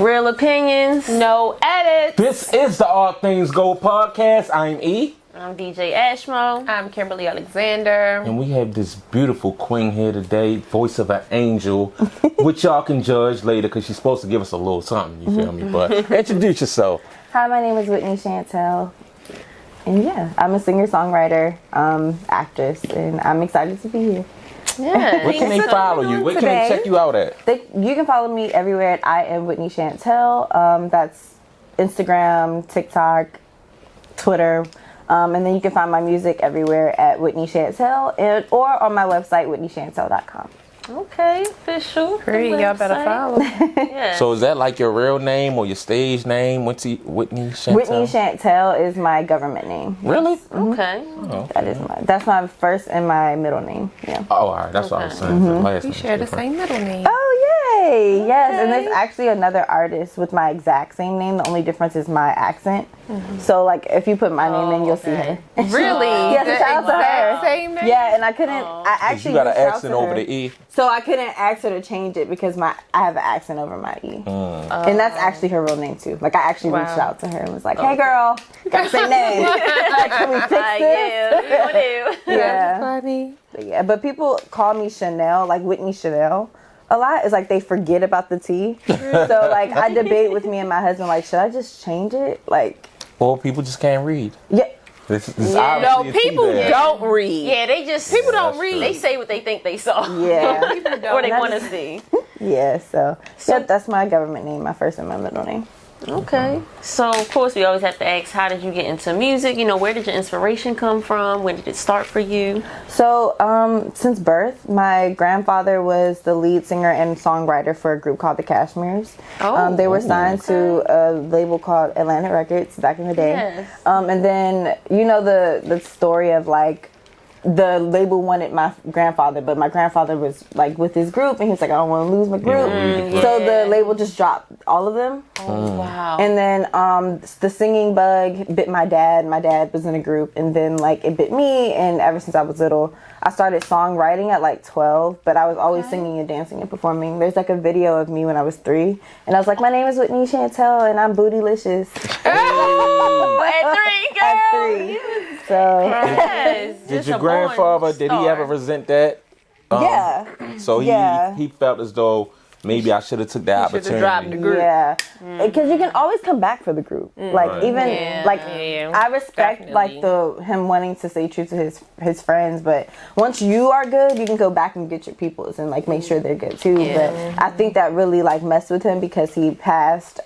Real opinions, no edits. This is the All Things Go podcast. I'm E. I'm DJ Ashmo. I'm Kimberly Alexander. And we have this beautiful queen here today, voice of an angel, which y'all can judge later because she's supposed to give us a little something, you feel me? But introduce yourself. Hi, my name is Whitney Chantél. And yeah, I'm a singer-songwriter, actress, and I'm excited to be here. Yeah. Where can they follow you? Where can they check you out at? You can follow me everywhere at I am Whitney Chantél. That's Instagram, TikTok, Twitter. And then you can find my music everywhere at Whitney Chantél or on my website, whitneychantel.com. Okay, official. Pretty, y'all better follow. Yeah. So is that like your real name or your stage name? Whitney Chantel? Whitney Chantél is my government name. Really? Okay. Oh. That's my first and my middle name. Yeah. Oh, all right. That's what I was saying. The last We name's share the different. same middle name. Oh, yay! Yes, and Okay. there's actually another artist with my exact same name. The only difference is my accent. So, like, if you put my name in, you'll see her. Really? Yes, The shout out to her. exact same name? Yeah, and I couldn't. I actually You got an reached out accent to over her. the E. So I couldn't ask her to change it because I have an accent over my E. And that's actually her real name too. Like I actually reached out to her and was like, "Hey girl, got the same name. Can we fix this?" Yeah, we do. Yeah. Funny. But people call me Chanel, like Whitney Chanel. A lot. It's like they forget about the T. So like I debate with me and my husband, like, should I just change it? Like, Or people just can't read. yeah. This is Yeah. obviously No, a T people there. don't read. Yeah, they just People don't That's read. true. They say what they think they saw. Yeah. Or they And I want to just- see. Yeah, so that's my government name, my first and my middle name. Okay. So, of course, we always have to ask, how did you get into music? You know, where did your inspiration come from? When did it start for you? So, since birth, my grandfather was the lead singer and songwriter for a group called the Cashmeres. Oh, they were signed to a label called Atlantic Records back in the day. Yes. And then, you know, the story of like, the label wanted my grandfather, but my grandfather was like with his group and he was like, I don't want to lose my group. So the label just dropped all of them. Oh, wow. And then the singing bug bit my dad. My dad was in a group, and then like it bit me. And ever since I was little, I started songwriting at like 12. But I was always singing and dancing and performing. There's like a video of me when I was 3, and I was like, my name is Whitney Chantel, and I'm bootylicious. At 3, girl. At 3. So Yes. Did Just your a born grandfather, did he star. ever resent that? yeah, So Yeah. he felt as though maybe I should have took that Should've dropped the opportunity. group. yeah, because you can always come back for the group. Like Right. even Yeah. like Yeah. I respect Definitely. like him wanting to stay true to his friends, but once you are good, you can go back and get your peoples and like make sure they're good too. Yeah. But I think that really like messed with him because he passed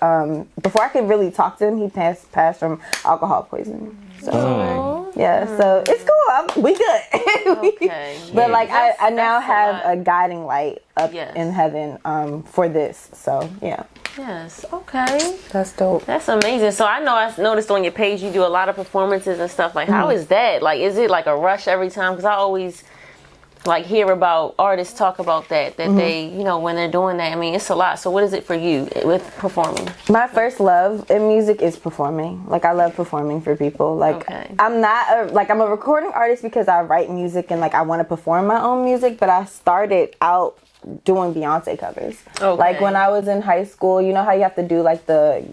before I could really talk to him. He passed from alcohol poisoning. So yeah, so it's cool. We good. Okay. But like I now that's a have lot. a guiding light up Yes. in heaven for this. So yeah. Yes. Okay. That's dope. That's amazing. So I noticed on your page you do a lot of performances and stuff. Like, how is that? Like, is it like a rush every time? Because I always like hear about artists talk about that they, you know, when they're doing that. I mean, it's a lot. So what is it for you with performing? My first love in music is performing. Like I love performing for people. Like Okay. I'm a recording artist because I write music and like I want to perform my own music, but I started out doing Beyonce covers. Okay. Like when I was in high school, you know how you have to do like the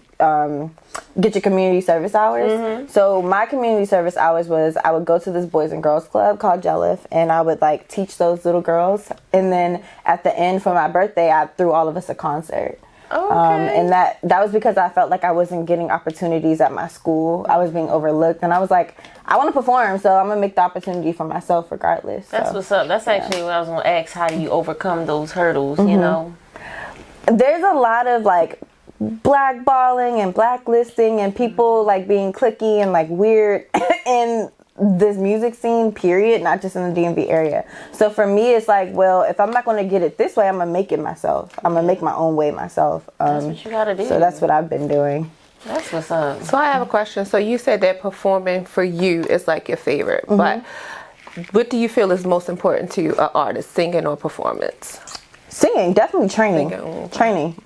get your community service hours. So my community service hours was I would go to this boys and girls club called Jellif, and I would like teach those little girls, and then at the end for my birthday I threw all of us a concert. Okay. And that was because I felt like I wasn't getting opportunities at my school. I was being overlooked, and I was like, I want to perform, so I'm gonna make the opportunity for myself regardless. That's So what's up. That's actually what I was going to ask. How do you overcome those hurdles, you know? there's a lot of like blackballing and blacklisting and people like being cliquey and like weird in this music scene, period, not just in the DMV area. So for me, it's like, well, if I'm not going to get it this way, I'm going to make it myself. I'm going to make my own way myself. That's what you got to do. So that's what I've been doing. That's what's up. So I have a question. So you said that performing for you is like your favorite, but what do you feel is most important to you, an artist, singing or performance? Singing, definitely training. Singing. Training.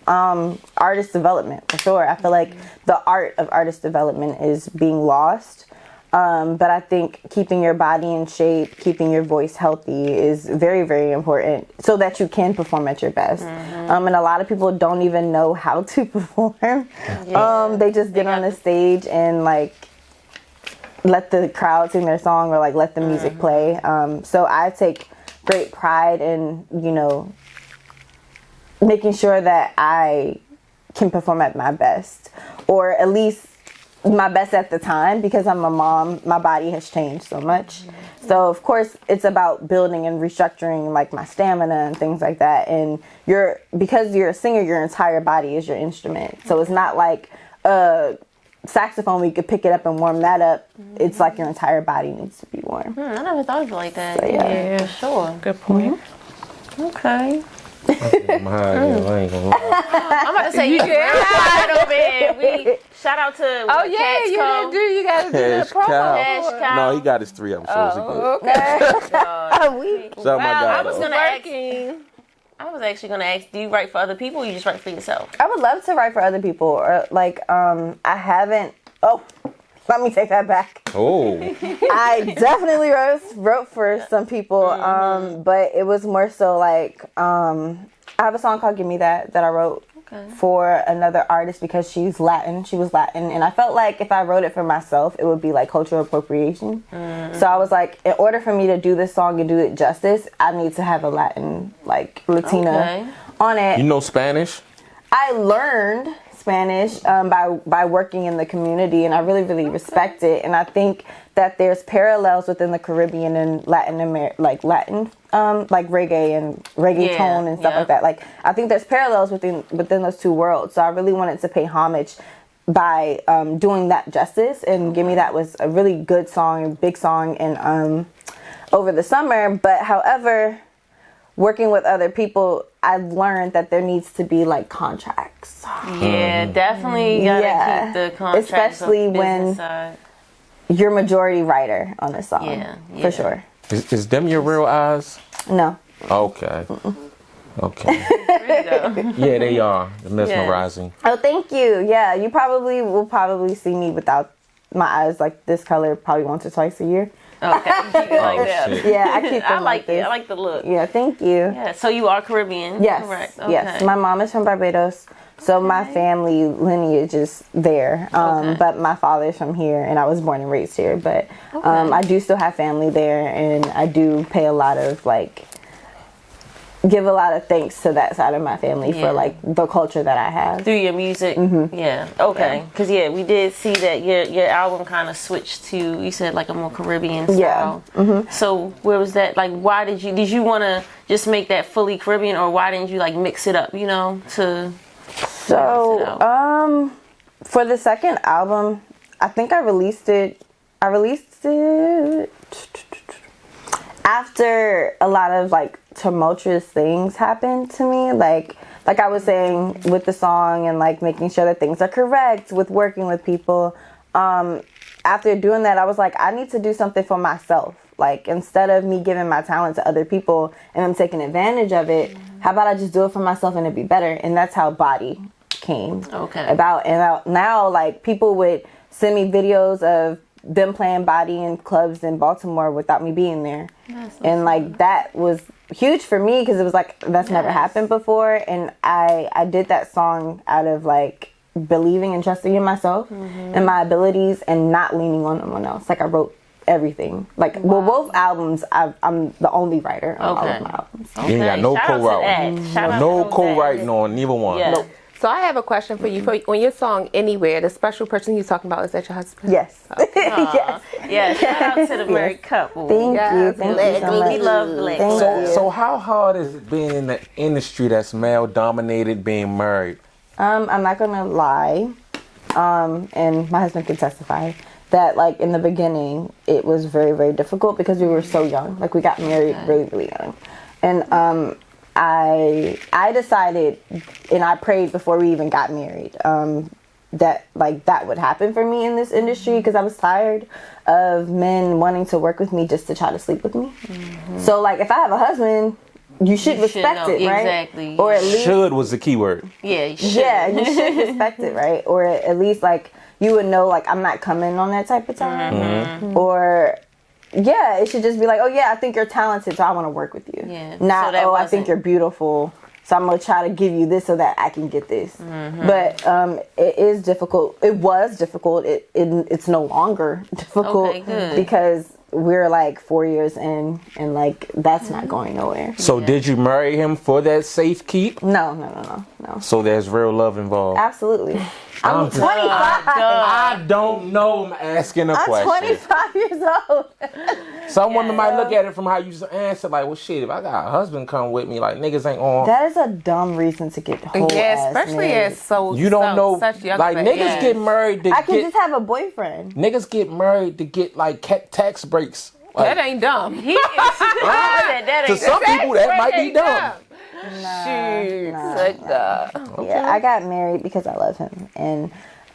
Artist development, for sure. I feel like the art of artist development is being lost. But I think keeping your body in shape, keeping your voice healthy is very, very important so that you can perform at your best. And a lot of people don't even know how to perform. They just get on the stage and like let the crowd sing their song or like let the music play. So I take great pride in, you know, making sure that I can perform at my best, or at least my best at the time, because I'm a mom. My body has changed so much. So of course it's about building and restructuring like my stamina and things like that. And because you're a singer, your entire body is your instrument. So it's not like a saxophone where you could pick it up and warm that up. It's like your entire body needs to be warm. I never thought of it like that. So, Yeah, for sure. Good point. Okay. I'm high, I ain't gonna lie. I'm about to say you quiet over here. Shout out to Cats Co. You gotta do the Cash promo. cow. Cash Cow. No, he got his 3 episodes. He good. Okay. Shout out my guy, I was though. gonna I was actually gonna ask, do you write for other people or you just write for yourself? I would love to write for other people, or like I haven't. Oh, let me take that back. Oh, I definitely wrote for some people, but it was more so like I have a song called "Give Me That" that I wrote for another artist because she's Latin. She was Latin, and I felt like if I wrote it for myself, it would be like cultural appropriation. So I was like, in order for me to do this song and do it justice, I need to have a Latin, like Latina on it. you know Spanish? I learned Spanish by working in the community, and I really, really respect it. And I think that there's parallels within the Caribbean and Latin America, like Latin, like reggae and reggaeton and stuff like that. Like I think there's parallels within those two worlds. So I really wanted to pay homage by doing that justice. And "Give Me That" was a really good song, a big song, and over the summer. But however, working with other people, I've learned that there needs to be like contracts. Yeah, definitely gotta keep the contracts, especially when side. you're majority writer on a song. Yeah. For sure. Is them your real eyes? No. Okay. Okay. There you go. Yeah, they are. They're mesmerizing. Oh, thank you. Yeah, you will probably see me without my eyes like this color probably once or twice a year. Okay, keep it like Oh, that. shit. Yeah, I keep them I like this. it. I like the look. Yeah, thank you. Yeah, so you are Caribbean. Yes. Correct. Okay. Yes. My mom is from Barbados, so my family lineage is there. But my father's from here, and I was born and raised here. But I do still have family there, and I do pay a lot of give a lot of thanks to that side of my family for like the culture that I have through your music. Yeah. Okay. Because we did see that your album kind of switched to, you said, like a more Caribbean style. So where was that? Like, why did you want to just make that fully Caribbean, or why didn't you like mix it up? You know, to So for the second album, I think I released it after a lot of like tumultuous things happened to me, like I was saying with the song, and like making sure that things are correct with working with people. After doing that, I was like, I need to do something for myself. Like, instead of me giving my talent to other people and them taking advantage of it, how about I just do it for myself and it'd be better? And that's how Body came about. And now, like, people would send me videos of them playing Body in clubs in Baltimore without me being there. And like, that was huge for me, because it was like, that's never happened before. And I did that song out of like believing and trusting in myself and my abilities, and not leaning on someone else. Like, I wrote everything. Like, well, both albums, I'm the only writer on all of my albums. You ain't got no co-writing. No co-writing on neither one. Yeah. Nope. So I have a question for you. On your song "Anywhere," the special person you're talking about, is that your husband? Yes. Yes. Yeah, shout out to the married couple. Thank you. Thank you so much. We love Blake. Thank you. So how hard is it being in the industry that's male dominated, being married? I'm not gonna lie, and my husband can testify that, like, in the beginning it was very, very difficult because we were so young. Like, we got married really, really young, and I decided, and I prayed before we even got married, that like that would happen for me in this industry, because I was tired of men wanting to work with me just to try to sleep with me. So like, if I have a husband, you should respect know, it, right? exactly. Or at least Should was the key word. Yeah, you should. yeah, you should respect it, right? Or at least like you would know, like I'm not coming on that type of time, or yeah, it should just be like, oh yeah, I think you're talented, so I want to work with you. Yeah. Not So that I think wasn't- you're beautiful, so I'm gonna try to give you this so that I can get this. But it is difficult. It was difficult. It's no longer difficult Okay, good. because we're like 4 years in, and like that's not going nowhere. So did you marry him for that safe keep? No. So there's real love involved. Absolutely. I'm just- 25. I don't know. I'm asking a I'm question. 25 years old. Some women might look at it from how you just answer, like, well, shit, if I got a husband come with me, like, niggas ain't on. That is a dumb reason to get whole Yeah, ass especially married. as so You don't know. such young Like, babies. niggas get married to I can get. just have a boyfriend. Niggas get married to get, like, tax breaks. Like, That ain't dumb. He is. I said that to ain't some people, that might be dumb. Shoot. Yeah, I got married because I love him, and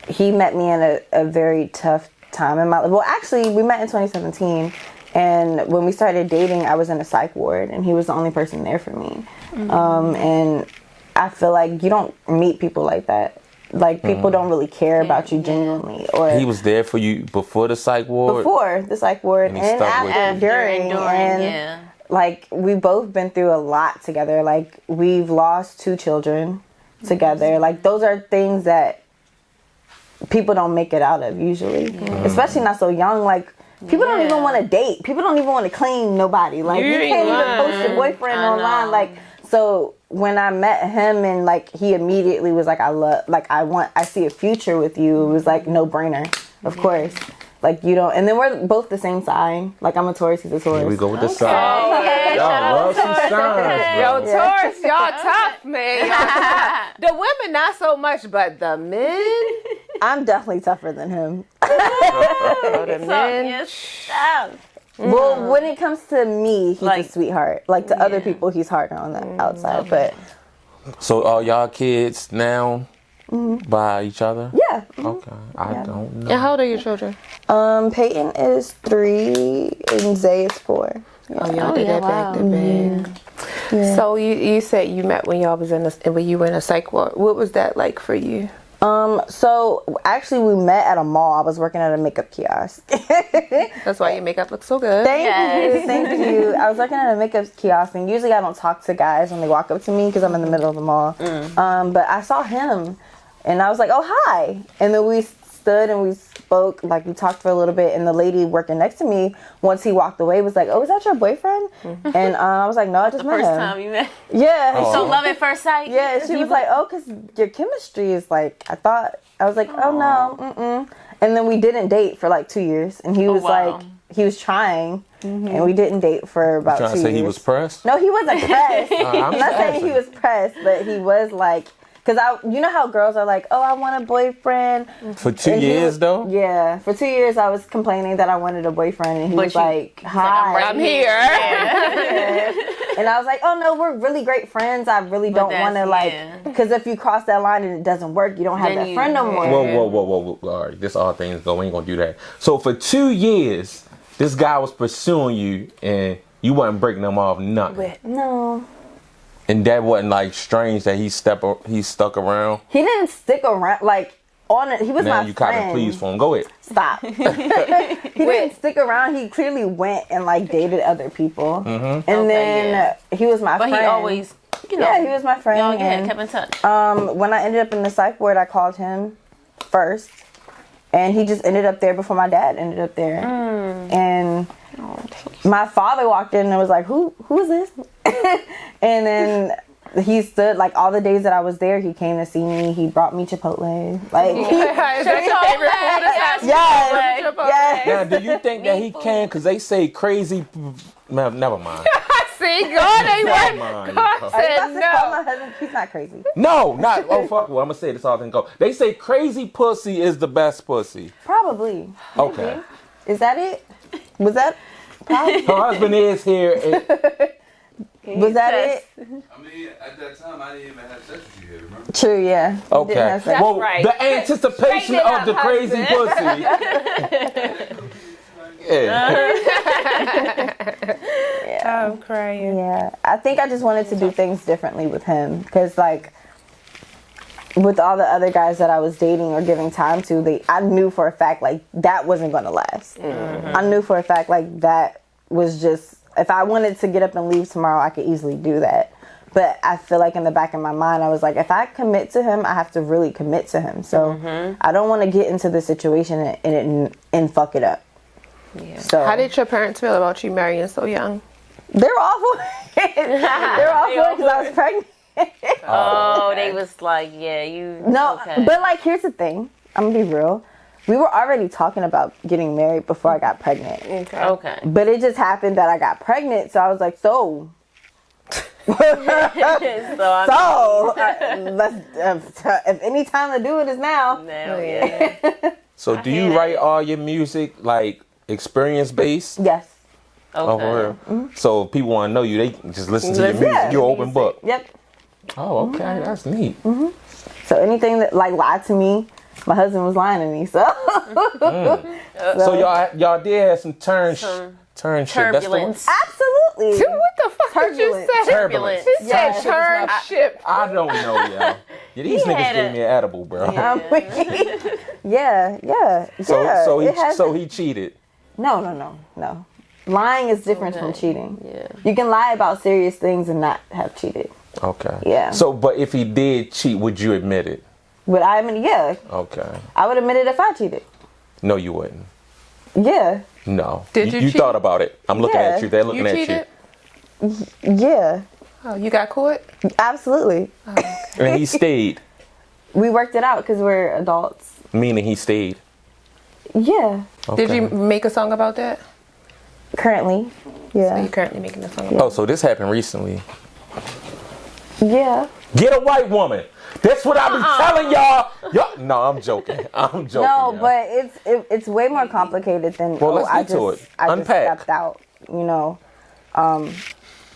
he met me in a very tough time in my life. Well, actually, we met in 2017, and when we started dating, I was in a psych ward, and he was the only person there for me. And I feel like you don't meet people like that. Like, people don't really care about you genuinely, or He was there for you before the psych ward. before the psych ward And and, he stuck with after, you. during, and yeah. like we've both been through a lot together. Like, we've lost 2 children together. Like, those are things that people don't make it out of usually, especially not so young. Like, people don't even want to date. People don't even want to claim nobody. Like, you can't even post your boyfriend I online. know. Like, so when I met him and like he immediately was like, I see a future with you. It was like no brainer, of course. Like, you don't, and then we're both the same sign. Like, I'm a Taurus, he's a Taurus. Here we go with the sign. Yeah, shout Y'all out love some signs, Yo, bro. Taurus, y'all tough, man. The women not so much, but the men. I'm definitely tougher than him. The men. Yes. Well, when it comes to me, he's Like- a sweetheart. Like, to other people, he's harder on the outside. But So are y'all kids now by each other? yeah, Okay. I don't know. And how old are your children? Peyton is 3 and Zay is 4. Oh, y'all did that back to back. So you said you met when y'all was when you were in a psych ward. What was that like for you? So actually, we met at a mall. I was working at a makeup kiosk. That's why your makeup looks so good. Thank you. I was working at a makeup kiosk, and usually I don't talk to guys when they walk up to me because I'm in the middle of the mall. But I saw him, and I was like, "Oh, hi!" And then we stood and we spoke, like we talked for a little bit. And the lady working next to me, once he walked away, was like, "Oh, is that your boyfriend?" And I was like, "No, I just met First him." time you met. Yeah. Oh. So love at first sight. Yeah, she was like, "Oh, because your chemistry is like," I thought. I was like, "Oh no, And then we didn't date for like 2 years, and he was wow. like, he was trying, and we didn't date for about 2 Trying to years. say he was pressed? No, he wasn't pressed. I'm I'm not saying he was pressed, but he was like, because you know how girls are like, "Oh, I want a boyfriend." For 2 And he years, was- though? Yeah, for 2 years I was complaining that I wanted a boyfriend, and he was like, "Hi." I'm here. And I was like, "Oh no, we're really great friends. I really don't want to that's- like, yeah. because if you cross that line and it doesn't work, you don't have Then that you- friend no more." Whoa. All right, this all things go. We ain't gonna do that. So for 2 years, this guy was pursuing you, and you wasn't breaking him off nothing. No, And that wasn't like strange that he stuck around. he didn't stick around. Like on it, he was Now my you kind of friend. pleased for him. Go ahead. Stop. He didn't stick around. He clearly went and like dated other people, and then he was my But friend. he always, you know. Yeah, he was my friend. Y'all and, kept in touch. when I ended up in the psych ward, I called him first, and he just ended up there before my dad ended up there. And my father walked in and was like, "Who is this?" And then he stood like all the days that I was there. He came to see me. He brought me Chipotle. Like, Is that your favorite food? yes, yes. Now, do you think that he can? Because they say crazy. Never mind. See, God ain't Never one. mind. God Are you said about to call my no. husband? He's not crazy. No, not. Oh, fuck. Well, I'm going to say this all thing go. They say crazy pussy is the best pussy. Probably. Okay. Is that it? Was that? Probably. Her husband is here. Was that it? I mean, at that time, I didn't even have sex with you here, remember? True. Yeah. He Okay. didn't have sex. Well, right. the anticipation Straighten it of the up, crazy pussy. Yeah. I'm crying. Yeah, I think I just wanted to do things differently with him because, like, with all the other guys that I was dating or giving time to, I knew for a fact like that wasn't gonna last. I knew for a fact like that was just, if I wanted to get up and leave tomorrow, I could easily do that. But I feel like in the back of my mind, I was like, if I commit to him, I have to really commit to him. So I don't want to get into the situation and fuck it up. Yeah. So How did your parents feel about you marrying so young? they're awful. They're awful because I was pregnant. Oh, they was like, yeah, you. No, okay. but like, here's the thing. I'm gonna be real. We were already talking about getting married before I got pregnant. Okay. But it just happened that I got pregnant, so I was like, so. If any time to do it is now. So do you write all your music like experience based? Yes. Oh, for real? So if people want to know you, they just listen to your music. Yeah. You're open book. Yep. Oh, okay, that's neat. So anything that like lied to me, my husband was lying to me. So. So y'all did have some turn shit. That's the one? Turbulence. Absolutely. What the fuck did you Turbulent. say? Turbulence. She said turn ship. I don't know, y'all. Yeah, these niggas had gave me an edible, bro. Yeah. So he cheated. No. Lying is different from cheating. Yeah. You can lie about serious things and not have cheated. Okay. Yeah. So, but if he did cheat, would you admit it? But I mean, yeah, Okay. I would admit it if I cheated. No, you wouldn't. Yeah. No. Did you You cheat? thought about it. I'm looking Yeah. at you. They're looking You at cheated? Yeah. Oh, you got caught? Absolutely. you. And he stayed. We worked it out because we're adults. Meaning he stayed. Yeah. Okay. Did you make a song about that? Currently. So Yeah. you're currently making a song about Oh, so this happened recently. Yeah. Get a white woman. That's what I be telling y'all. No, I'm joking. I'm joking. No, y'all. but it's way more complicated than. Well, let's I get to just it. I just Unpack. stepped out. You know,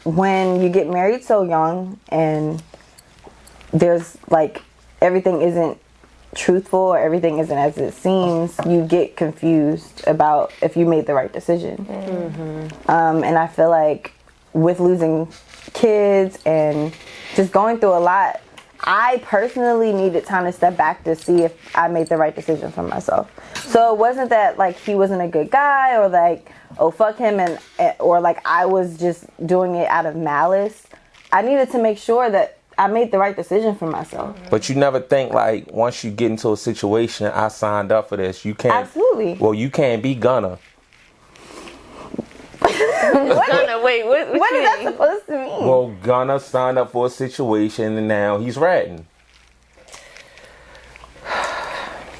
when you get married so young and there's like everything isn't truthful or everything isn't as it seems, you get confused about if you made the right decision. And I feel like with losing kids and just going through a lot, I personally needed time to step back to see if I made the right decision for myself. So it wasn't that like he wasn't a good guy or like, oh fuck him, and or like I was just doing it out of malice. I needed to make sure that I made the right decision for myself. But you never think like once you get into a situation, I signed up for this. You can't. Absolutely. Well, you can't be Gunna. Gunna, wait, what What you is that mean? supposed to mean? Well, Gunna signed up for a situation and now he's ratting.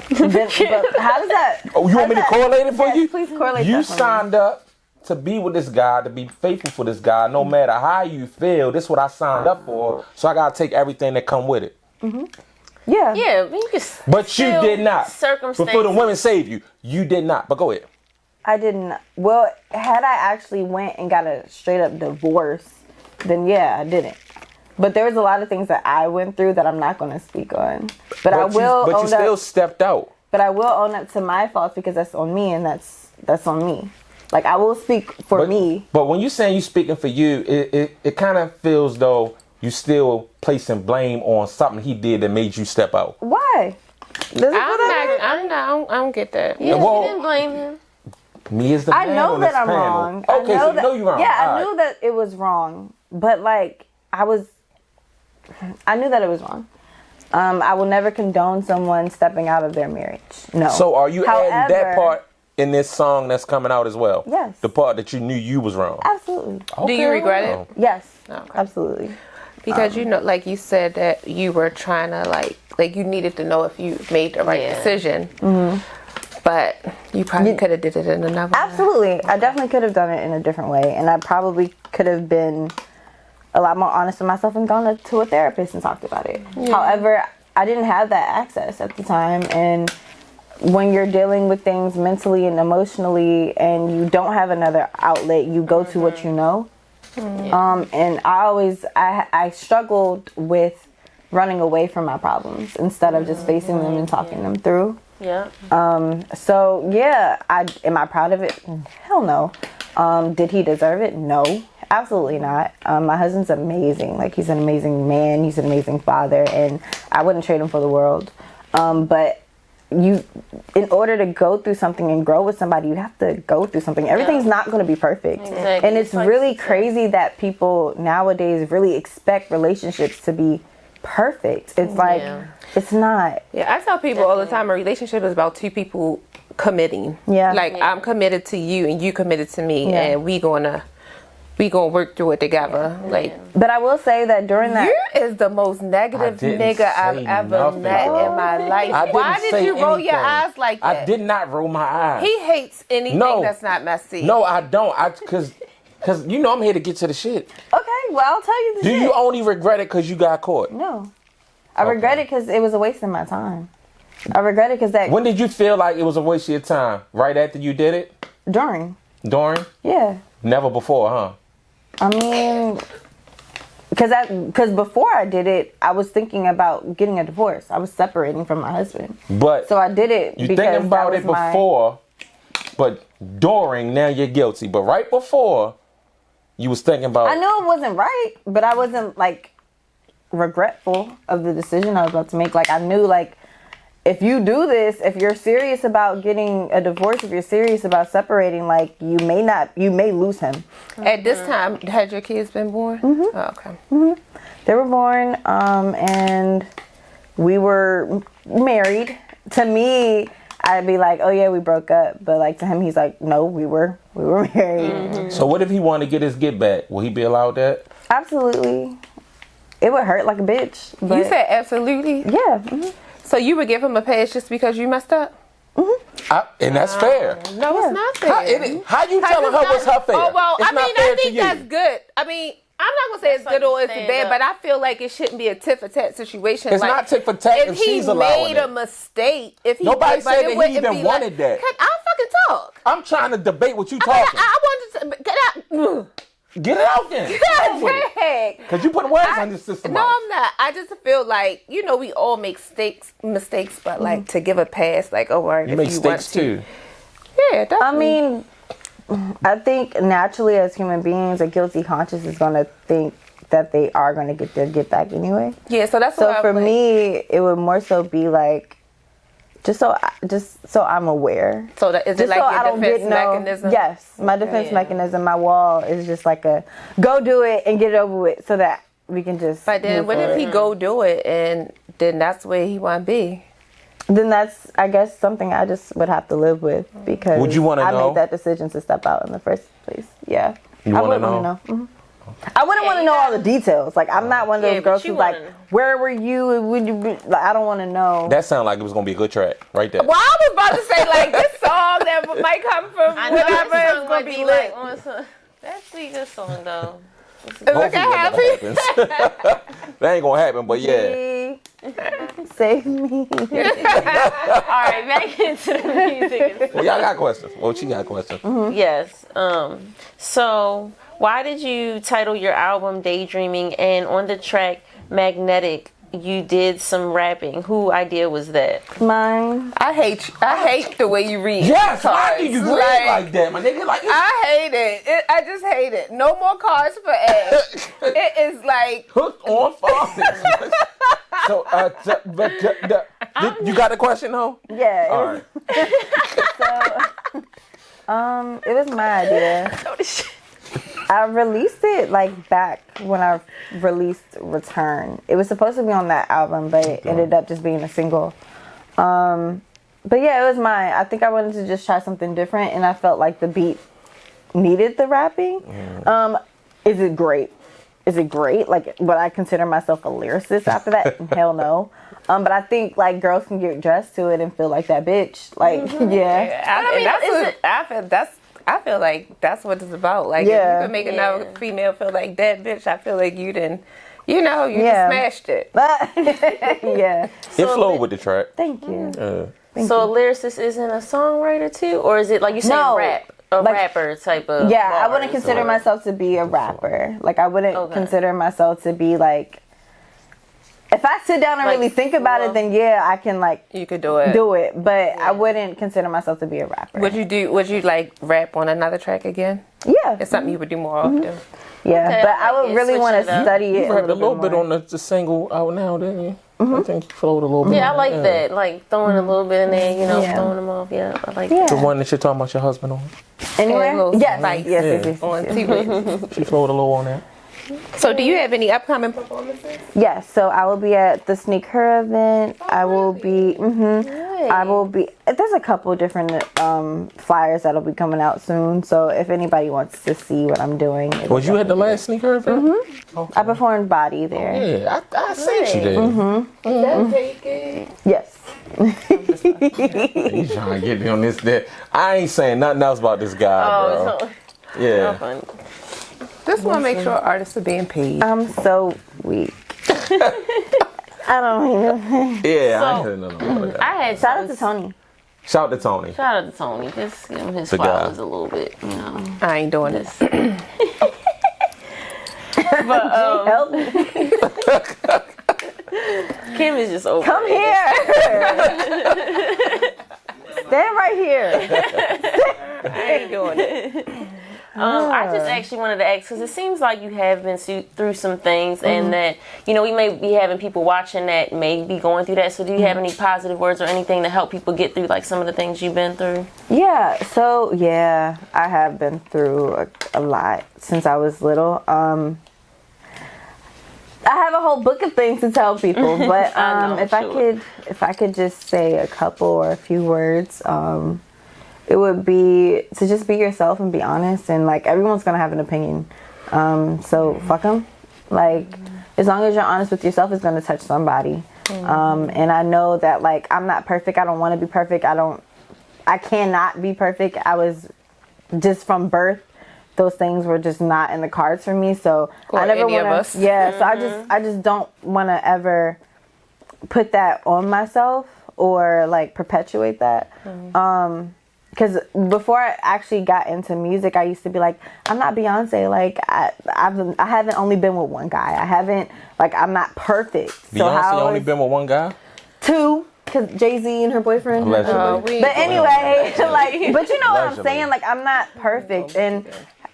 But how does that? Oh, you want me to correlate it for Yes, you? please correlate You that for me. signed up to be with this guy, to be faithful for this guy, no matter how you feel. This is what I signed up for, so I gotta take everything that come with it. Yeah. Yeah, but you just. But you did not. Circumstances. Before the women saved you, you did not. But go ahead. I didn't. Well, had I actually went and got a straight up divorce, then yeah, I didn't. But there was a lot of things that I went through that I'm not going to speak on. But I will. But you own still up, stepped out. But I will own up to my faults because that's on me, and that's on me. Like I will speak for me. But when you saying you speaking for you, it kind of feels though you still placing blame on something he did that made you step out. Why? Does it I don't get that. Yeah, Well- you didn't blame him. Me as the I man know on that this I'm panel. wrong. Okay, I know so you that, know you're wrong. Yeah, All I right. knew that it was wrong. But like I knew that it was wrong. I will never condone someone stepping out of their marriage. No. So are you adding that However- part in this song that's coming out as well? Yes. The part that you knew you was wrong. Absolutely. Do you regret it? Yes. Okay. Absolutely. Because you know, like you said that you were trying to like you needed to know if you made the right Yeah. decision. But you probably could have did it in another way. Absolutely. I definitely could have done it in a different way. And I probably could have been a lot more honest with myself and gone to a therapist and talked about it. However, I didn't have that access at the time. And when you're dealing with things mentally and emotionally and you don't have another outlet, you go to what you know. And I struggled with running away from my problems instead of just facing them and talking them through. Yeah. So yeah, am I proud of it? Hell no. Did he deserve it? No, absolutely not. My husband's amazing. Like, he's an amazing man. He's an amazing father, and I wouldn't trade him for the world. But in order to go through something and grow with somebody, you have to go through something. Everything's not going to be perfect. Exactly. And it's really crazy that people nowadays really expect relationships to be perfect. It's like, it's not. Yeah, I tell people all the time, a relationship is about two people committing. Yeah. Like, I'm committed to you and you committed to me, and we gonna work through it together. Like, but I will say that during that, you is the most negative nigga I've ever met in my life. Why did you roll your eyes like that? I did not roll my eyes. He hates anything that's not messy. No, I don't. Cause you know I'm here to get to the shit. okay, well, I'll tell you the Do shit. you only regret it because you got caught? No. I regret it because it was a waste of my time. I regret it because that... When did you feel like it was a waste of your time? Right after you did it? During. During? Yeah. Never before, huh? I mean... Because before I did it, I was thinking about getting a divorce. I was separating from my husband. But... So I did it you because thinking about that it was before, but during, now you're guilty. But right before, you was thinking about... I knew it wasn't right, but I wasn't, like, regretful of the decision I was about to make. Like, I knew, like, if you do this, if you're serious about getting a divorce, if you're serious about separating, like, you may lose him. At this time, had your kids been born? Mm-hmm. Oh, okay. Mm-hmm. They were born, and we were married. To me, I'd be like, oh yeah, we broke up. But like, to him, he's like, no, we were married. Mm-hmm. So what if he wanted to get his get back? Will he be allowed that? Absolutely. It would hurt like a bitch. But You said absolutely? yeah. Mm-hmm. So you would give him a pass just because you messed up? And that's fair. No, it's not fair. How you telling her what's her fair? Oh, well, It's I not mean, fair I to think you. that's good. I mean, I'm not going to say it's good or it's bad, but I feel like it shouldn't be a tit-for-tat situation. It's like, not tit for tat if she's allowing made a it. mistake, if he Nobody did, but said it that he wouldn't even be wanted that. I'll fucking talk. I'm trying to debate what you talking. I wanted to get out. Get it out then. Heck. Because you putting words on your sister No, mouth. I'm not. I just feel like, we all make mistakes, but like to give a pass, like, oh, right, You if make you want mistakes to. too. Yeah, definitely. I mean, I think naturally as human beings, a guilty conscience is going to think that they are going to get their get back anyway. Yeah, so that's So what for I'm like, me, it would more so be like, just so I'm aware. So that, is it Just like so your I don't defense get mechanism? Yes, my defense mechanism, my wall is just like a go do it and get it over with, so that we can just. But then, move what if forward. he go do it and then that's where he want to be? Then that's, I guess, something I just would have to live with, because Would you wanna I know? made that decision to step out in the first place. Yeah, You I wanna would want know? to know. I wouldn't want to know all the details. Like, I'm not one of those Yeah, but girls you who's like, wanna- where were you? And would you be? Like, I don't want to know. That sounded like it was going to be a good track right there. Well, I was about to say, like, this song that might come from I know whatever this is song going might to be like lit. on some. That's a good song though. Look at happy. happens. That ain't going to happen, but yeah. Save me. All right, back into the music. Well, y'all got questions. Well, she got questions. Yes. So why did you title your album Daydreaming, and on the track Magnetic you did some rapping? Who idea was that? Mine. I hate the way you read. Yes, why cards. do you read like that, my nigga? Like, I hate it. I just hate it. No more cards for Ash. It is like, hooked on phonics. So, you got a question, though? Yeah. All right. It was my idea. I released it like back when I released Return. It was supposed to be on that album, but it ended up just being a single. But yeah, it was mine. I think I wanted to just try something different, and I felt like the beat needed the rapping. Is it great? Is it great? Like, would I consider myself a lyricist after that? Hell no. But I think like girls can get dressed to it and feel like that bitch. Like, yeah. I feel like that's what it's about. Like, Yeah. if you can make another female feel like that bitch, I feel like you didn't, you just smashed it. Yeah. It flowed with the track. Thank you. So a lyricist isn't a songwriter too, or is it like you saying No. rap? A Like- rapper type of. Yeah, I wouldn't bars, consider or- myself to be a rapper. Like, I wouldn't Okay. consider myself to be like if I sit down and Like, really think about it, then yeah, I can like You could do it. do it. But I wouldn't consider myself to be a rapper. Would you like rap on another track again? Yeah, It's something you would do more often. yeah. Okay, but I I like would it. really Switch want it to up. study it You rapped a little bit more. on the single out now, didn't you? I think you flowed a little bit. Yeah, I like that. Like throwing a little bit in there, you know, Yeah. throwing them off. Yeah, I like Yeah. that. The one that you're talking about your husband on. Anywhere? little Yes, spice. yes, Yeah. yes, yes, On yes. T-Wit. She flowed a little on that. So do you have any upcoming performances? Yes, so I will be at the Sneak Her event. I will be, I will be, there's a couple different flyers that'll be coming out soon. So if anybody wants to see what I'm doing. it'll Was you at the definitely last sneaker event? I performed Body there. Yeah, I seen you there. Yes. You trying to get me on this? That I ain't saying nothing else about this guy, bro. Oh, Yeah. so funny. Just want to make sure artists are being paid. I'm so weak. I don't even. Yeah, I So- ain't heard nothing about that. I had Shout out to Tony. Shout out to Tony. Shout out to Tony. Just give him his The guy. flowers a little bit, you know. I ain't doing this. But Help me. Kim is just over. Come it. here. Stand right here. I ain't doing it. I just actually wanted to ask because it seems like you have been through some things, and that we may be having people watching that may be going through that. So, do you have any positive words or anything to help people get through like some of the things you've been through? Yeah, so yeah, I have been through a lot since I was little. I have a whole book of things to tell people, but I know, if I could just say a couple or a few words, it would be to just be yourself and be honest, and like everyone's gonna have an opinion, so fuck them. Like as long as you're honest with yourself, it's gonna touch somebody. And I know that like I'm not perfect. I don't want to be perfect. I cannot be perfect. I was just from birth. Those things were just not in the cards for me. So Or I never any of want us. to. Yeah. So I just don't want to ever put that on myself or like perpetuate that. Because before I actually got into music, I used to be like, I'm not Beyonce. Like I haven't only been with one guy. I'm not perfect. So Beyonce only been with one guy? two, because Jay-Z and her boyfriend. Allegedly. But anyway, like, but you know what I'm Allegedly. saying? Like, I'm not perfect, and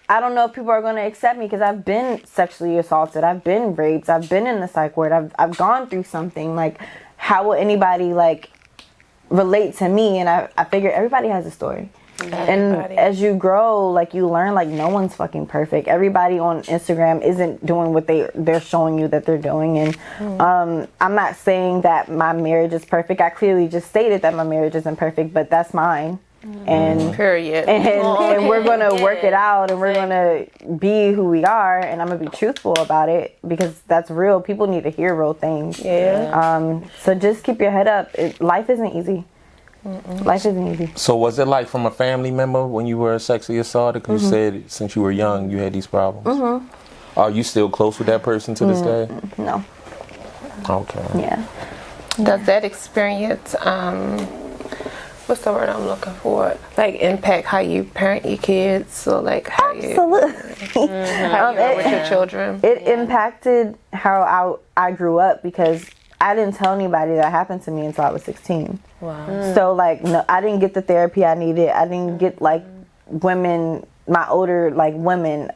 I don't know if people are going to accept me because I've been sexually assaulted, I've been raped, I've been in the psych ward, I've gone through something. Like, how will anybody like relate to me? And I figure everybody has a story. And as you grow, like you learn, like no one's fucking perfect. Everybody on Instagram isn't doing what they're showing you that they're doing. And I'm not saying that my marriage is perfect. I clearly just stated that my marriage isn't perfect, but that's mine. And Period. and we're gonna work it out, and we're gonna be who we are, and I'm gonna be truthful about it because that's real. People need to hear real things. Yeah. So just keep your head up. Life isn't easy. Life isn't easy. So was it like from a family member when you were sexually assaulted? Because you said since you were young you had these problems. Are you still close with that person to this day? No. Okay. Yeah. Does that experience, what's the word I'm looking for? Like impact how you parent your kids? So like how Absolutely. how you are with your children? It impacted how I grew up because I didn't tell anybody that happened to me until I was 16. Wow. So like, no, I didn't get the therapy I needed. I didn't get like women, my older like women,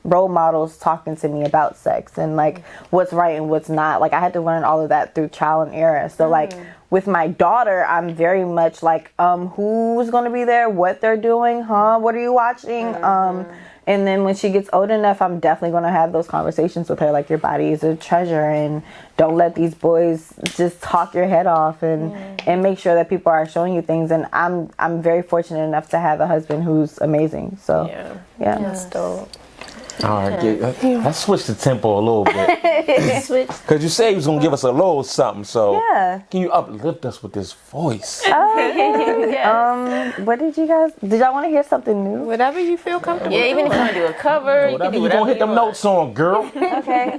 role models talking to me about sex and like what's right and what's not. Like I had to learn all of that through trial and error. So like with my daughter, I'm very much like, who's gonna be there? What they're doing? Huh? What are you watching? And then when she gets old enough, I'm definitely going to have those conversations with her. Like, your body is a treasure, and don't let these boys just talk your head off, and make sure that people are showing you things. And I'm very fortunate enough to have a husband who's amazing. So, yeah. That's dope. All right, let's switch the tempo a little bit. Switch. Because you said you was going to give us a little something, so Yeah. can you uplift us with this voice? What did y'all want to hear something new? Whatever you feel comfortable. Yeah, even if you want to do a cover, you can do You whatever going to hit them you want. notes on, girl. Okay.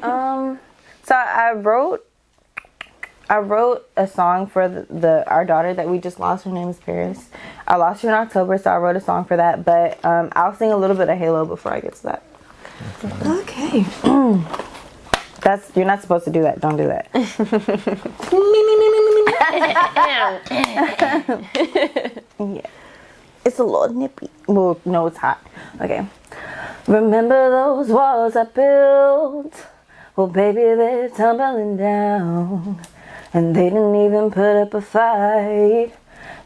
So I wrote a song for our daughter that we just lost. Her name is Paris. I lost her in October, so I wrote a song for that. But I'll sing a little bit of Halo before I get to that. Okay. You're not supposed to do that. Don't do that. Yeah. It's a little nippy. Well, no, it's hot. Okay. Remember those walls I built? Well, baby, they're tumbling down. And they didn't even put up a fight.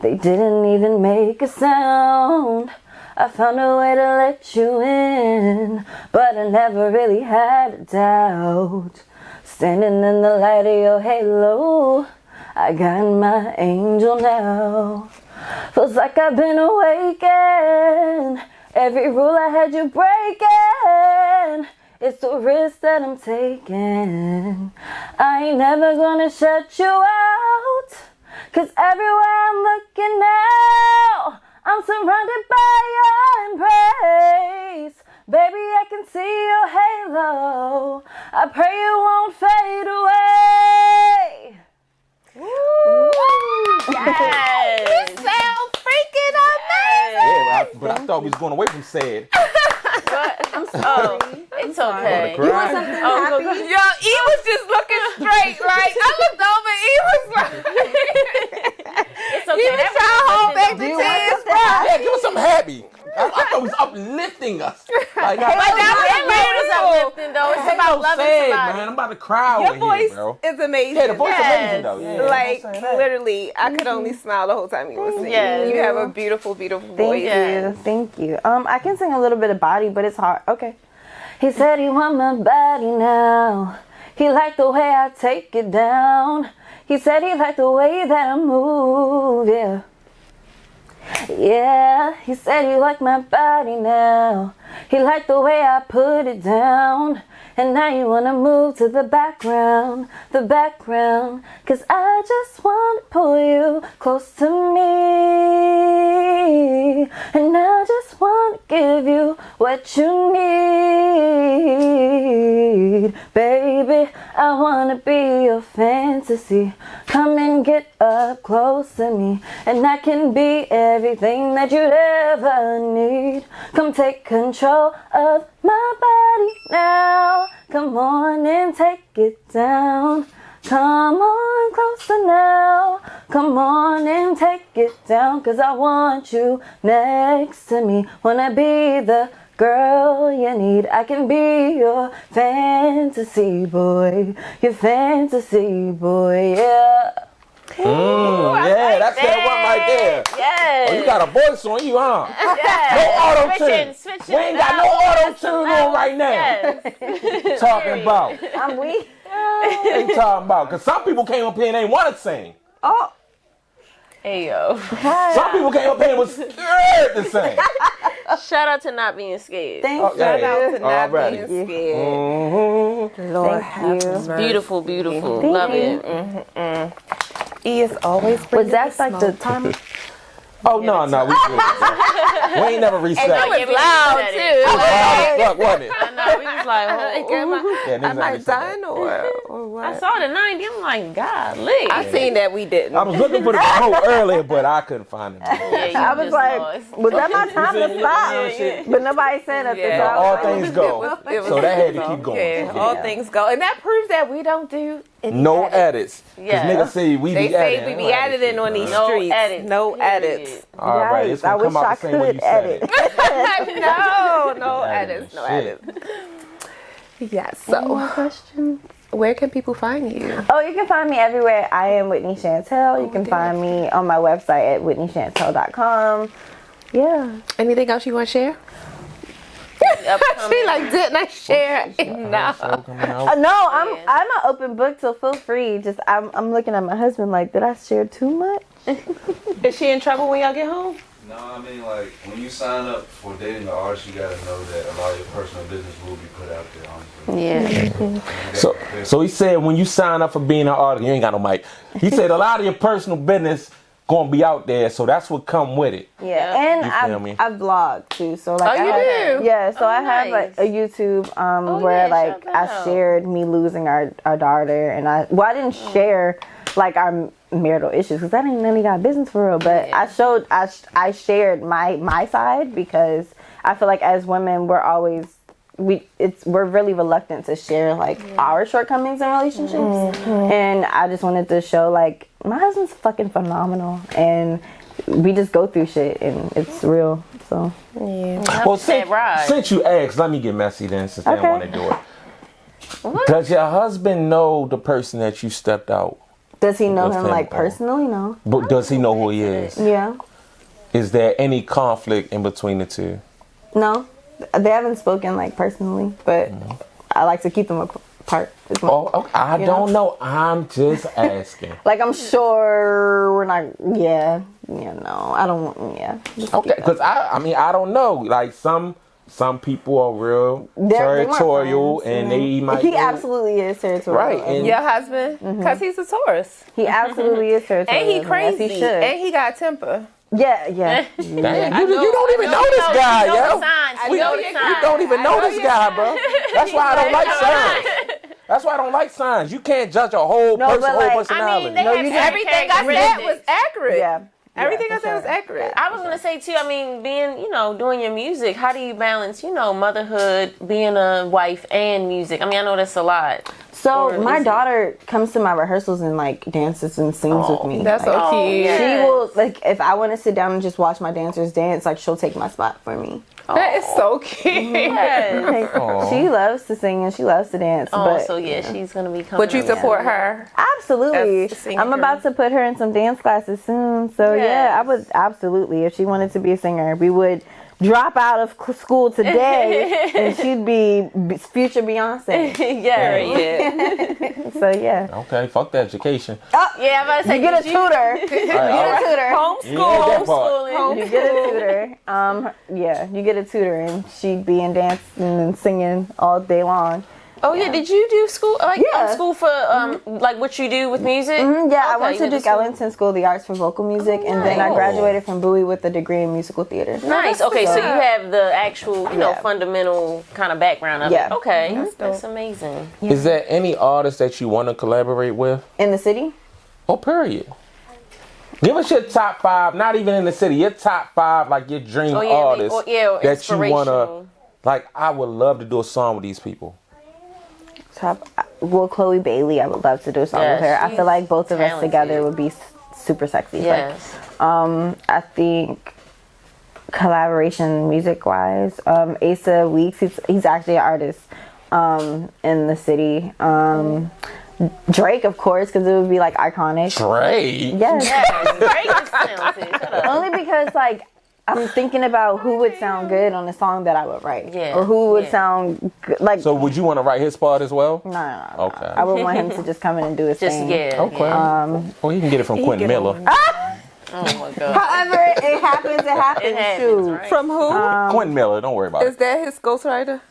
They didn't even make a sound. I found a way to let you in, but I never really had a doubt. Standing in the light of your halo, I got my angel now. Feels like I've been awakened. Every rule I had you breaking. It's the risk that I'm taking. I ain't never gonna shut you out. 'Cause everywhere I'm looking now, I'm surrounded by your embrace. Baby, I can see your halo. I pray you won't fade away. Woo! Yes. You sound freaking amazing. Yeah, but I thought we was going away from sad. I'm sorry. It's okay. You want something happy? Yo, E was just looking straight, right? I looked over, E was like, It's okay. he was trying to hold back the tears. Yeah, give us something happy. I thought it was uplifting us. Like, But now it made us uplifting though. It's about loving sad, somebody. man. I'm about to cry Your over voice here, bro. is amazing. Yeah, the voice Yes. amazing though. Yeah, Like, I'm saying that. literally, I could only smile the whole time you were singing. Yes. You have a beautiful, beautiful Thank voice. you. Thank you. I can sing a little bit of body, but it's hard. Okay. He said he want my body now. He liked the way I take it down. He said he liked the way that I move, yeah. Yeah, he said he liked my body now. He liked the way I put it down. And now you wanna move to the background. 'Cause I just wanna pull you close to me. And I just wanna give you what you need. Baby, I wanna be your fantasy. Come and get up close to me. And I can be everything that you'd ever need. Come take control of my body now. Come on and take it down. Come on closer now. Come on and take it down. 'Cause I want you next to me. Wanna be the girl you need. I can be your fantasy boy. Your fantasy boy, yeah. Yeah, that's that one right there. Yes. Oh, you got a voice on you, huh? Yes. No auto-tune. Switching We ain't got no auto-tune on right now. Yes. Talking about. I'm weak. They talking about. Because some people came up here and ain't want to sing. Oh, Hey yo. Some people came up here and was scared to sing. Shout out to not being scared. thank Okay. you. Shout out to not Already. being scared. Mm-hmm. Lord Thank have you. mercy. Beautiful, beautiful. Thank Love you. it. E is always Was bringing that the like the smoke. time? Oh, no, we good. We ain't never reset. And that It was Yeah, we loud said it. too. was loud as fuck, wasn't it? I know. We was like, Yeah, niggas Am ain't I reset that. done or what? I saw the 90. I'm like, golly. I seen that we didn't. I was looking for the remote earlier, but I couldn't find it. Yeah, you I was just like, lost. was that my time to stop? Yeah. But nobody said nothing. Yeah. So I was All like, things go. It was- So that had to keep going. Yeah, all things go, and that proves that we don't do any No edits. edits. Because Yeah. niggas say we They be say editing. we be editing on these No streets. edits. No Period. edits. All right, it's I gonna wish come I out the same way you could said edit. it. No Yeah, edits. No shit. edits. Yes. Any more So, questions? where can people find you? Oh, you can find me everywhere. I am Whitney Chantel. You can find me on my website at whitneychantel.com. Yeah. Anything else you want to share? She like, didn't I share? No. No, I'm an open book, so feel free. Just I'm looking at my husband like, did I share too much? Is she in trouble when y'all get home? No, I mean, like, when you sign up for dating an artist, you gotta know that a lot of your personal business will be put out there, honestly. Yeah. So he said when you sign up for being an artist, you ain't got no mic. He said a lot of your personal business gonna be out there, so that's what come with it. Yeah, You feel and me? I vlog too. So like, Oh, you I have, do? Yeah, so Oh, I have nice. like a YouTube where yeah, like shout that I out. shared me losing our daughter, and I didn't share like our marital issues because that ain't none of got business for real. But I shared my side because I feel like as women we're always we're really reluctant to share like our shortcomings in relationships, and I just wanted to show like my husband's fucking phenomenal, and we just go through shit, and it's real. So Well, since you asked, let me get messy then, since they don't want to do it. What? Does your husband know the person that you stepped out? does he know With him him, like or- personally? No. But does he know who he is? Yeah. Is there any conflict in between the two? No. They haven't spoken like personally, but I like to keep them apart. Is my- Oh, okay. I You don't know. I'm just asking. Like I'm sure we're not. Yeah. Yeah. No. I don't want. Yeah. Just Okay, keep that. because I mean, I don't know. Like some people are real They weren't territorial, friends, and you know. they might. He absolutely is territorial. Right, and- Your husband, because he's a Taurus, He absolutely is territorial. and he Yes, crazy, he should. and he got temper. Yeah. Yeah. Damn, you don't even know this guy, You know yo. the signs. I You know know you the got- You signs. don't even know know this you guy, got- bro. That's why I don't like signs. That's why I don't like signs. You can't judge a whole No, person, but, whole like, personality. I mean, they No, have you certain Everything I said was characteristics. accurate. Yeah. Everything Yeah, I for said was sure. accurate. I was gonna say too. I mean, being doing your music. How do you balance motherhood, being a wife, and music? I mean, I know that's a lot. So Or my is it- daughter comes to my rehearsals and like dances and sings with me. That's like, so cute. yeah. She will like if I want to sit down and just watch my dancers dance, like she'll take my spot for me. That is so cute. Yes. Like, Aw. she loves to sing and she loves to dance. Oh, but so yeah, she's gonna be coming. But you up. support her. absolutely, As a singer. I'm about to put her in some dance classes soon. So yeah, Yes. I would absolutely. If she wanted to be a singer, we would drop out of school today and she'd be future Beyonce. Yeah. So yeah, Okay, fuck the education. Yeah, I'm about to say, you get a did tutor. You All get a right. tutor. Homeschool, Yeah, that part. homeschooling. You get a tutor. Yeah, you get a tutor, and she'd be in dancing and singing all day long. Oh yeah, did you do school Yeah. school for like what you do with music? Yeah, I Okay, went to you did Duke school. Ellington School of the Arts for vocal music, and then I nice. graduated from Bowie with a degree in musical theater. Nice. Okay, so you have the actual, Yeah. fundamental kind of background of Yeah. it. Okay, that's amazing. Is there any artist that you want to collaborate with? In the city? Oh, period. Give us your top 5, not even in the city, your top 5, like your dream Oh, yeah, artists or that you want to, inspirational. like, I would love to do a song with these people. Well, Chloe Bailey, I would love to do a song Yes, with her. I feel she's like both of us talented. together would be super sexy. Yes. Like, I think collaboration music wise, Asa Weeks, he's actually an artist in the city. Drake, of course, because it would be like iconic. Drake. Yes. Yes. Drake is talented. Shut up. Only because like I'm thinking about who would sound good on a song that I would write, Yeah, or who would yeah. sound good. Like, So would you want to write his part as well? no. Okay. I would want him to just come in and do his Just thing. yeah. Okay. Yeah. Well, he can get it from Quentin Miller. Oh my god. However, it happens. It happens. It happens, Shoot. right? From who? Quentin Miller, don't worry about Is it. that his ghostwriter?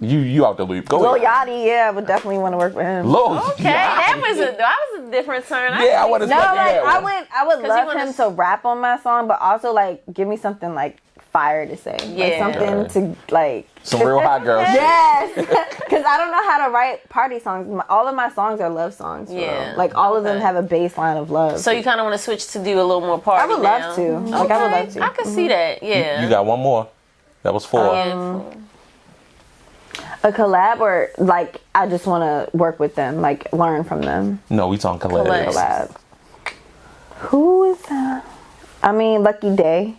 You out the loop. Go Lil ahead. Yachty, yeah, I would definitely want to work with him. Lil Okay, Yachty. that was a different turn. Yeah, I would have No, expected like that one. I would 'Cause you love wanna him s- to rap on my song, but also like give me something like fire to say, like Yeah. something to like. Some real hot girl shit. Yes, because I don't know how to write party songs. All of my songs are love songs. Yeah, like all of them okay. have a bass line of love. So you kind of want to switch to do a little more party. I would love to. Like I would love to. I can see that. Yeah. You got one more. That was 4. Yeah. A collab, or like I just want to work with them, like learn from them. No, we talking Collab. collabs. Collab. Who is that? I mean, Lucky Day.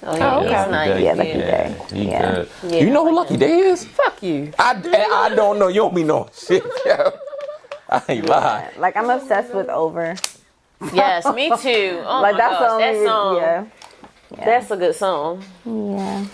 Oh yeah, okay. he's nice. Yeah, Lucky yeah. Day. He Yeah. good. Yeah, You know I who like Lucky Day is? Fuck you. I don't know. You don't be knowing shit. Yo. I ain't lying. Like I'm obsessed with Over. Yes, me too. Oh Like my that's the gosh, only that song. yeah. That's a good song. Yeah.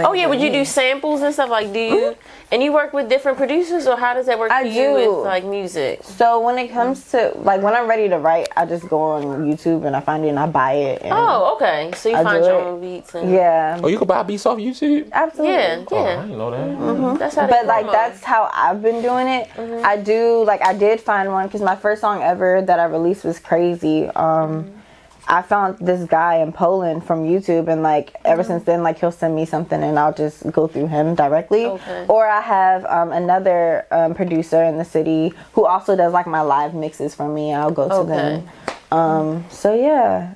Oh yeah, would you do samples and stuff? Like, do you? And you work with different producers, or how does that work I for you do. with like music? So when it comes to like when I'm ready to write, I just go on YouTube and I find it and I buy it. And Oh, okay. So you I find do your it. own beats and yeah, Oh, you can buy beats off YouTube? absolutely. yeah, Oh, I yeah. didn't know that. That's how. But they like promo. that's how I've been doing it. I do like I did find one because my first song ever that I released was Crazy. I found this guy in Poland from YouTube, and like ever since then, like he'll send me something and I'll just go through him directly. Okay. Or I have another producer in the city who also does like my live mixes for me. I'll go to them So yeah,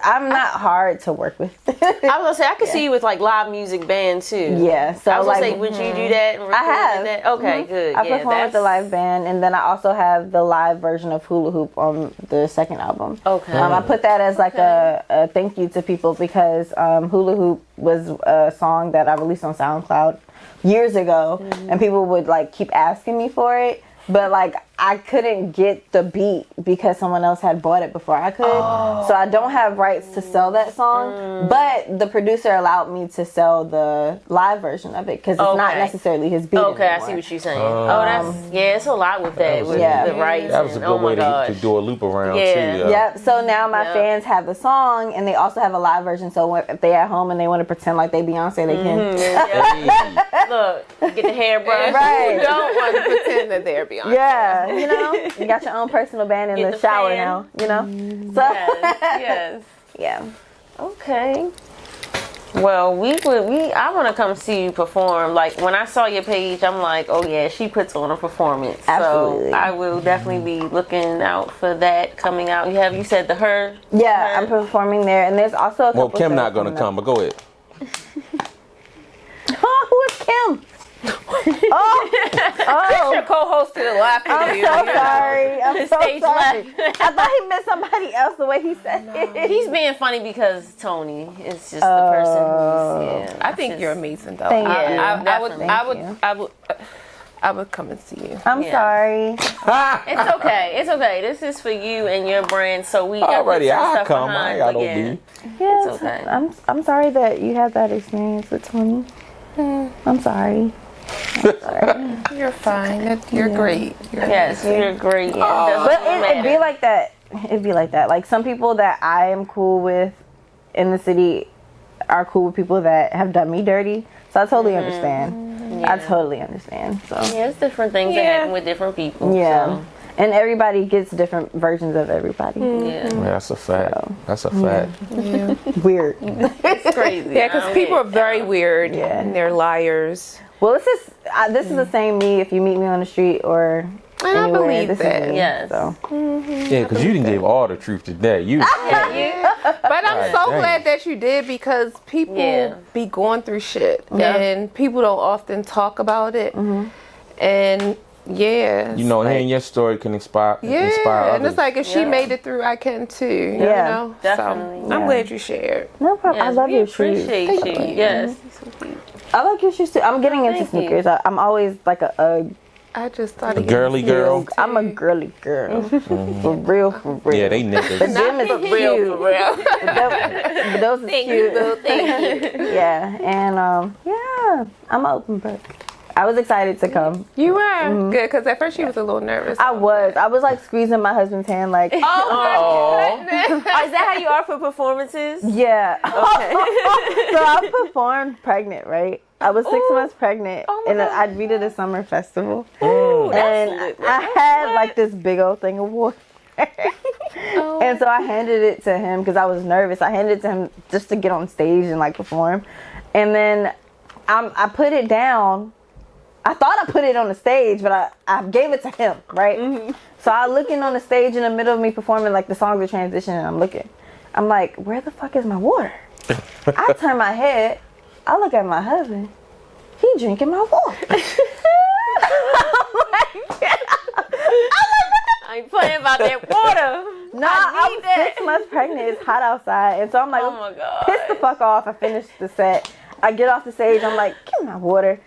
I'm not hard to work with. I was gonna say I could see you with like live music band too. Yeah, so I was gonna like, say, would you do that? I have. That? Okay, good. I perform with the live band, and then I also have the live version of Hula Hoop on the second album. Okay. I put that as like a thank you to people because Hula Hoop was a song that I released on SoundCloud years ago, and people would like keep asking me for it. But like I couldn't get the beat because someone else had bought it before I could. So I don't have rights to sell that song. But the producer allowed me to sell the live version of it because it's not necessarily his beat Okay, anymore. I see what you're saying. It's a lot with that. With Yeah. the rights. That was a good way to do a loop around too. Yeah. Yep. So now my fans have the song, and they also have a live version. So if they at home and they want to pretend like they Beyonce, they can. Hey. Look, get the hairbrush. Right. You don't want to pretend that they're Beyonce. Yeah. You know, you got your own personal band in Get the the shower fan. now. You know. So Yes. yeah. Okay. Well, I want to come see you perform. Like when I saw your page, I'm like, oh yeah, she puts on a performance. Absolutely. So I will definitely be looking out for that coming out. You said the her. Yeah, I'm performing there, and there's also a couple. Well, Kim shows not gonna coming come, but go ahead. Oh, who is Kim? Your co-host to the left of I'm you. so sorry. I'm so Stage sorry. I thought he meant somebody else the way he said it. He's being funny because Tony is just the person who's. I think you're amazing, though. Thank you. I would come and see you. I'm sorry. It's okay. It's okay. This is for you and your brand. So we Already, got I stuff come. behind, I ain't got but no yeah. beef. Yes, It's okay. I'm sorry that you had that experience with Tony. I'm sorry. You're fine. You're great. Yes, you're great. But it'd be like that. It'd be like that. Like some people that I am cool with in the city are cool with people that have done me dirty. So I totally understand. I totally understand. So yeah, it's different things that happen with different people. yeah. And everybody gets different versions of everybody. So, Yeah, that's a fact. That's a fact. Weird. it's crazy. Yeah, because people are very weird. Yeah. And they're liars. Well, this is the same me if you meet me on the street or And I anywhere. believe This that. is me. Yes. So. Yeah, because you didn't give all the truth today. You. But I'm so dang. glad that you did because people be going through shit. Yeah. And people don't often talk about it. And yeah. You know, hearing your story can inspire Yeah, others. and it's like if she made it through, I can too. You Yeah, know? definitely. So I'm glad you shared. No problem. I Yes, love we your shoes. appreciate you. Yes. I like your shoes too. I'm getting into Thank you. sneakers. I'm always like a I just thought of girly you. girl. I'm a girly girl. For real, for real. Yeah, they The niggas. gym is cute. But those is cute. Thank you. Yeah, and yeah, I'm an open book. I was excited to come. You were good because at first she was a little nervous. I was like squeezing my husband's hand, like, Is that how you are for performances? yeah. So I performed pregnant, right? I was 6 months pregnant, and I'd be to the summer festival, and I had like this big old thing of water. And so I handed it to him because I was nervous. I handed it to him just to get on stage and like perform, and then I put it down. I thought I put it on the stage, but I gave it to him, right? So I'm looking on the stage in the middle of me performing, like the songs are transitioning, and I'm looking. I'm like, where the fuck is my water? I turn my head. I look at my husband. He drinking my water. I ain't playing about that water. Nah, I was 6 months pregnant. It's hot outside. And so I'm like, Oh my God. piss the fuck off. I finished the set. I get off the stage. I'm like, give me my water.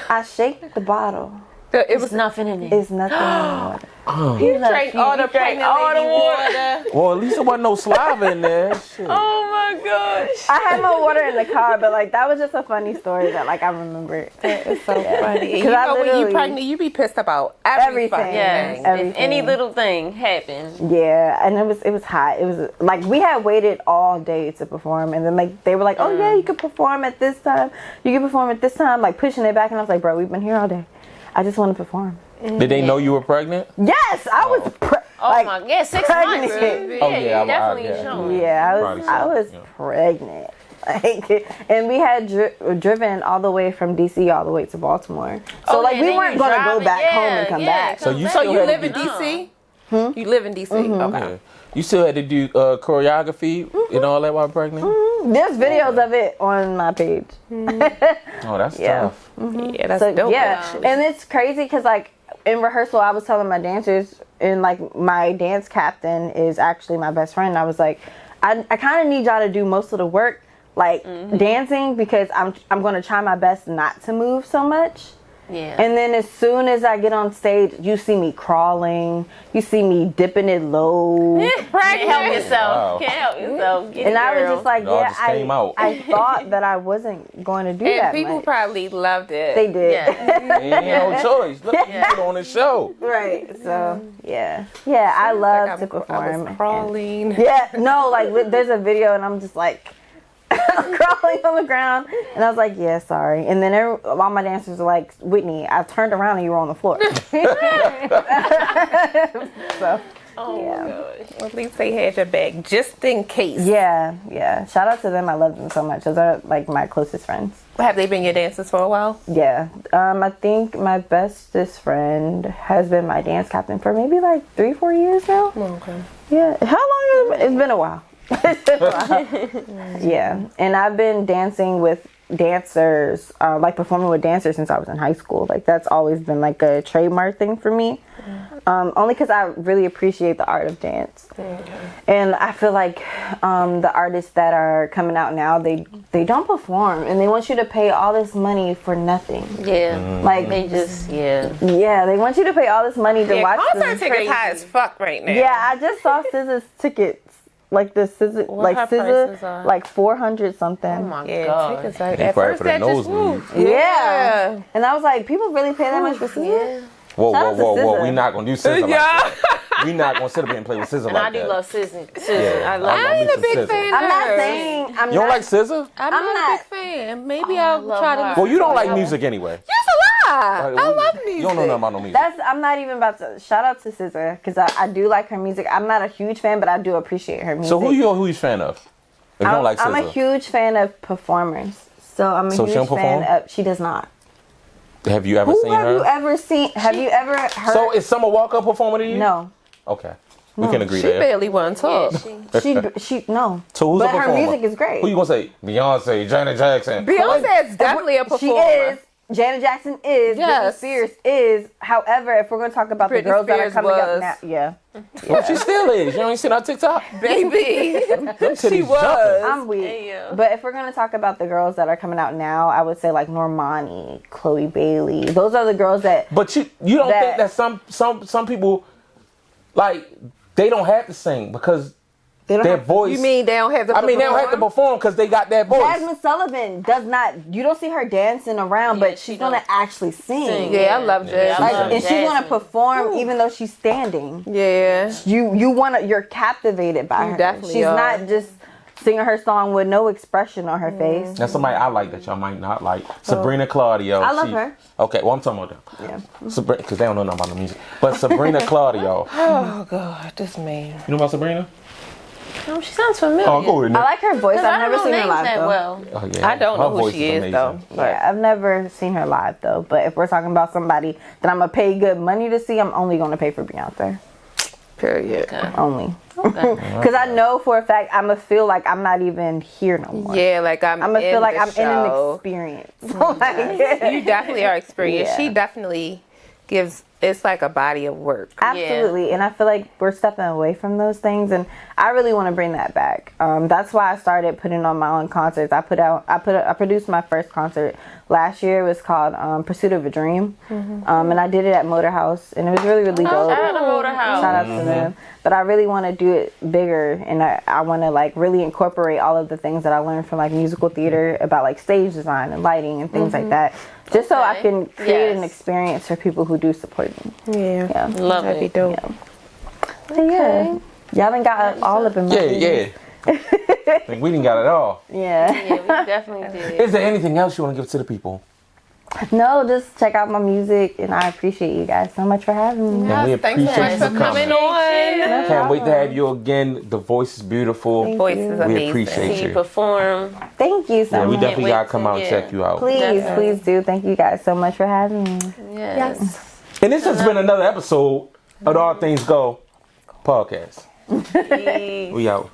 I shake the bottle. It was It's nothing in it. It's nothing in the water. you drank all the pregnant all the lady water. Well, at least there wasn't no saliva in there. Shit. Oh my gosh. I had my water in the car, but like that was just a funny story that like I remembered. It's so funny. And you 'Cause I know when you literally- pregnant, you be pissed about everything. Yes. If Everything. any little thing happens. Yeah, and it was hot. It was like we had waited all day to perform, and then like they were like, "Oh yeah, you could perform at this time. You can perform at this time." Like pushing it back, and I was like, "Bro, we've been here all day. I just want to perform." Did they know you were pregnant? Yes, I was. Oh my, yeah, 6 pregnant. months. Oh, Yeah, yeah, you definitely yeah. showing. Yeah, Probably I was so, yeah. pregnant. Like, and we had driven all the way from DC all the way to Baltimore. So Oh, like yeah, we then weren't you gonna go driving. back home and Yeah, come yeah, back. come So you back. So still you had to live in get- DC? You live in DC? Okay. Yeah. You still had to do choreography and all that while pregnant? There's videos of it on my page. Oh, that's tough. Yeah, that's dope. Actually. And it's crazy because like in rehearsal, I was telling my dancers, and like my dance captain is actually my best friend. I was like, I kind of need y'all to do most of the work, like dancing, because I'm going to try my best not to move so much. Yeah. And then as soon as I get on stage, you see me crawling, you see me dipping it low. Can't help yourself. Wow. Can't help yourself. Get And it, I was girl. just like, Y'all just came out. I thought that I wasn't going to do And that people much. probably loved it. They did. Yeah. You ain't no choice. Look, you put on the show. Right. So, yeah. Yeah, I love Like to perform. I was crawling. Yeah, no, like there's a video and I'm just like crawling on the ground, and I was like, yeah, sorry. And then all my dancers were like, Whitney, I turned around and you were on the floor. So, Oh yeah. my gosh. Well, at least they had your back just in case. Yeah. Shout out to them. I love them so much. Those are like my closest friends. Have they been your dancers for a while? Yeah. I think my bestest friend has been my dance captain for maybe like 3-4 years now. Okay. Yeah. How long has it been? It's been a while. It's been a while. Yeah. And I've been dancing with dancers, like performing with dancers since I was in high school. Like that's always been like a trademark thing for me. Only because I really appreciate the art of dance. And I feel like the artists that are coming out now, they don't perform, and they want you to pay all this money for nothing. Yeah. Like They just, yeah. yeah, they want you to pay all this money to watch concert them. tickets high as fuck right now. Yeah, I just saw SZA's tickets. Like the SZA, What her like prices SZA, are? like 400 something. Oh my Yeah, god. tickets are They at fight first for the that just nosebleeds. woo. Yeah. And I was like, people really pay that much for SZA? Yeah. Whoa, Shout out to whoa. SZA. We not gonna do SZA like that. We not gonna sit up here and play with SZA And like I do that. love Susan. Yeah. I love I I ain't me a some big SZA. fan. I'm of not her. saying I'm You don't not, like SZA? I'm I'm not not- a big fan. Maybe I'll love try to her. listen. Well, you don't like music anyway. That's a lie. I You- love music. You don't know nothing about no music. I'm not even about to shout out to SZA because I do like her music. I'm not a huge fan, but I do appreciate her music. So who you a fan of? If you don't like SZA. I'm a huge fan of performers. So I'm a So she huge don't fan perform? of. She does not. Have you ever Who seen have her? you ever seen? Have you ever heard? So is Summer Walker performing to you? No. Okay. We can agree She there. barely won talk. She no. So who's but a her performer? music is great. Who you gonna say? Beyonce, Janet Jackson. Beyonce is definitely a She performer. is. Janet Jackson is. Yes. Britney Spears is. However, if we're going to talk about Britney the girls that are Spears coming was. up now, yeah, Well, she still is. You ain't seen her TikTok? Baby. Them titties She was. jumping. I'm weak. Damn. But if we're going to talk about the girls that are coming out now, I would say like Normani, Chloe Bailey. Those are the girls that. But you don't That- think that some people like they don't have to sing because They don't their have, voice. You mean they don't have to I mean, they don't have to perform because they got that voice. Jasmine Sullivan does not. You don't see her dancing around, Yeah, but she she's going to don't. actually sing. Yeah, I love Jazz. Like, love and she's going to Jasmine. perform even though she's standing. Yeah. You're captivated by You her. definitely She's are. not just singing her song with no expression on her face. Now somebody I like that y'all might not like, Sabrina Claudio. I love her. Okay, well I'm talking about them. Yeah. Sabrina, because they don't know nothing about the music. But Sabrina Claudio. Oh God, this man. You know about Sabrina? Oh, she sounds familiar. Oh, go with I it. like her voice. Because I I've don't never know seen her names live that though. well. Oh, yeah. I don't Her know who voice she is amazing. though. Yeah, I've never seen her live though. But if we're talking about somebody that I'm gonna pay good money to see, I'm only gonna pay for Beyonce. Period. Only. Because I know for a fact I'm gonna feel like I'm not even here no more. Yeah, like I'm I'm gonna in feel like the I'm in an show. experience. Like, You definitely are experienced. Yeah. She definitely gives. It's like a body of work. Absolutely, and I feel like we're stepping away from those things, and I really want to bring that back. That's why I started putting on my own concerts. I produced my first concert last year. It was called Pursuit of a Dream, and I did it at Motor House, and it was really dope. Shout out to Motor House. Shout out to them. But I really want to do it bigger, and I want to like really incorporate all of the things that I learned from like musical theater about like stage design and lighting and things like that, just so I Okay. can create an Yes. experience for people who do support me. Yeah. Yeah. Love That'd be it. dope. Yeah. But yeah. Y'all done got all up in my Yeah. I think we didn't got it all. Yeah. Yeah, we definitely did. Is there anything else you want to give to the people? No, just check out my music, and I appreciate you guys so much for having me. And we Thanks so appreciate much you for coming coming. on. Can't wait to have you again. The voice is beautiful. Voice is We amazing. appreciate See you you. perform. Thank you so Yeah, we much. definitely wait gotta to- come out and yeah. check you out. Please, Definitely. please do. Thank you guys so much for having me. Yes. And this has been another episode of the All Things Go podcast. We out.